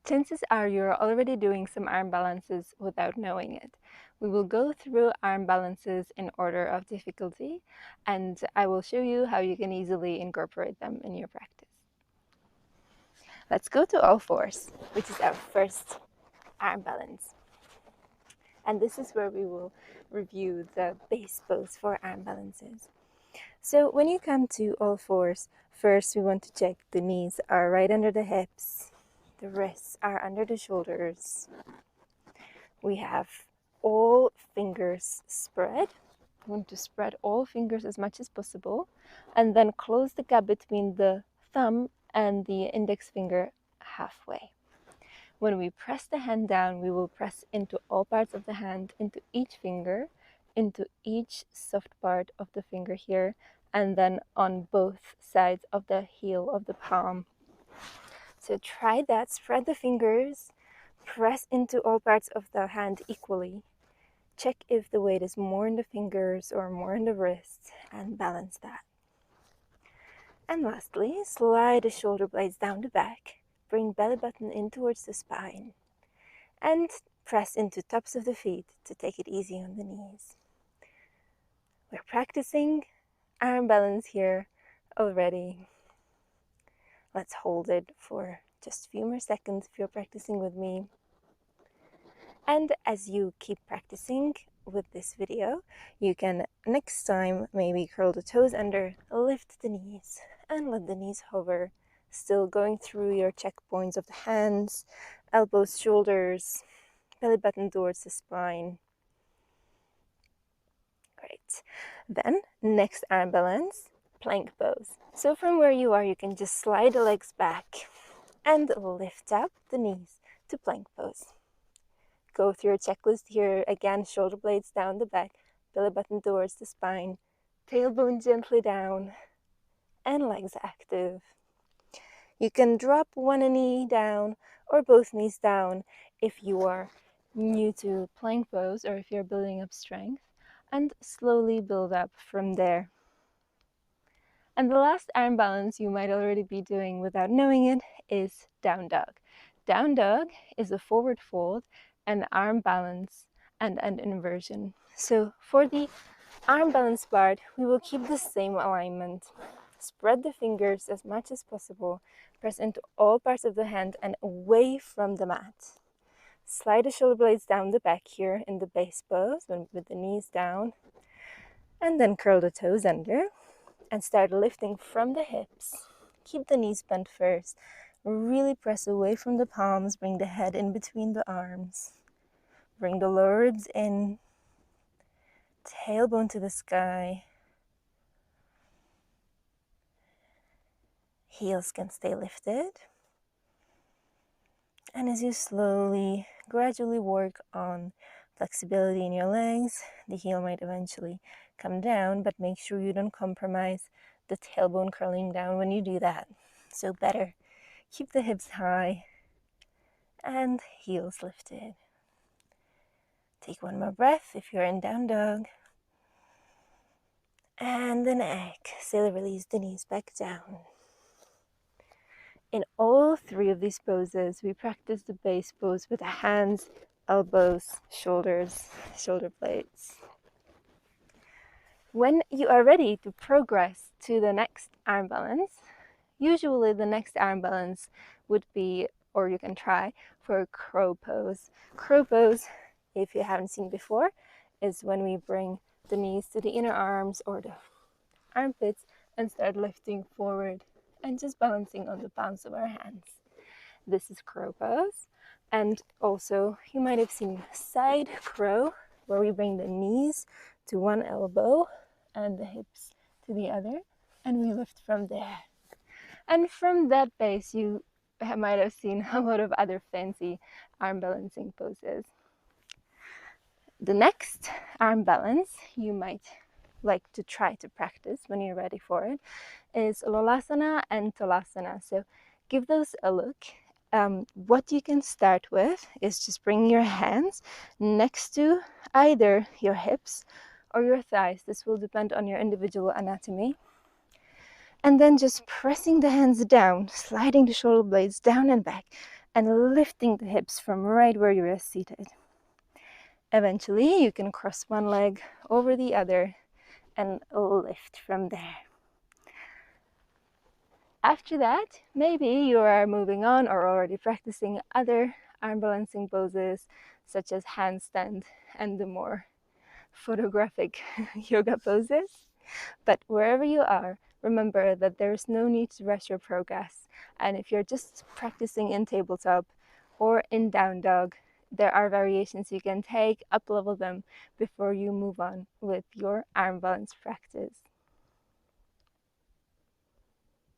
Chances are you're already doing some arm balances without knowing it. We will go through arm balances in order of difficulty, and I will show you how you can easily incorporate them in your practice. Let's go to all fours, which is our first arm balance. And this is where we will review the base pose for arm balances. So when you come to all fours, first we want to check the knees are right under the hips, the wrists are under the shoulders. We have all fingers spread. We want to spread all fingers as much as possible, and then close the gap between the thumb and the index finger halfway. When we press the hand down, we will press into all parts of the hand, into each finger, into each soft part of the finger here, and then on both sides of the heel of the palm. So try that, spread the fingers, press into all parts of the hand equally. Check if the weight is more in the fingers or more in the wrists, and balance that. And lastly, slide the shoulder blades down the back. Bring belly button in towards the spine, and press into tops of the feet to take it easy on the knees. We're practicing arm balance here already. Let's hold it for just a few more seconds if you're practicing with me. And as you keep practicing with this video, you can next time maybe curl the toes under, lift the knees, and let the knees hover. Still going through your checkpoints of the hands, elbows, shoulders, belly button towards the spine. Great. Then, next arm balance, plank pose. So from where you are, you can just slide the legs back and lift up the knees to plank pose. Go through your checklist here. Again, shoulder blades down the back, belly button towards the spine, tailbone gently down, and legs active. You can drop one knee down or both knees down if you are new to plank pose or if you're building up strength, and slowly build up from there. And the last arm balance you might already be doing without knowing it is down dog. Down dog is a forward fold, an arm balance, and an inversion. So for the arm balance part, we will keep the same alignment. Spread the fingers as much as possible. Press into all parts of the hand and away from the mat. Slide the shoulder blades down the back here in the base pose with the knees down. And then curl the toes under and start lifting from the hips. Keep the knees bent first. Really press away from the palms. Bring the head in between the arms. Bring the lower ribs in. Tailbone to the sky. Heels can stay lifted. And as you slowly, gradually work on flexibility in your legs, the heel might eventually come down, but make sure you don't compromise the tailbone curling down when you do that. So better keep the hips high and heels lifted. Take one more breath if you're in down dog. And then exhale, release the knees back down. In all three of these poses, we practice the base pose with the hands, elbows, shoulders, shoulder blades. When you are ready to progress to the next arm balance, usually the next arm balance would be, or you can try, for a crow pose. Crow pose, if you haven't seen before, is when we bring the knees to the inner arms or the armpits and start lifting forward and just balancing on the palms of our hands. This is crow pose. And also you might have seen side crow, where we bring the knees to one elbow and the hips to the other, and we lift from there. And from that base you might have seen a lot of other fancy arm balancing poses. The next arm balance you might like to try to practice when you're ready for it is Lolasana and Talasana. So give those a look. What you can start with is just bring your hands next to either your hips or your thighs. This will depend on your individual anatomy. And then just pressing the hands down, sliding the shoulder blades down and back, and lifting the hips from right where you're seated. Eventually, you can cross one leg over the other and lift from there. After that, maybe you are moving on or already practicing other arm balancing poses such as handstand and the more photographic yoga poses. But wherever you are, remember that there is no need to rush your progress. And if you're just practicing in tabletop or in down dog, there are variations you can take, up level them before you move on with your arm balance practice.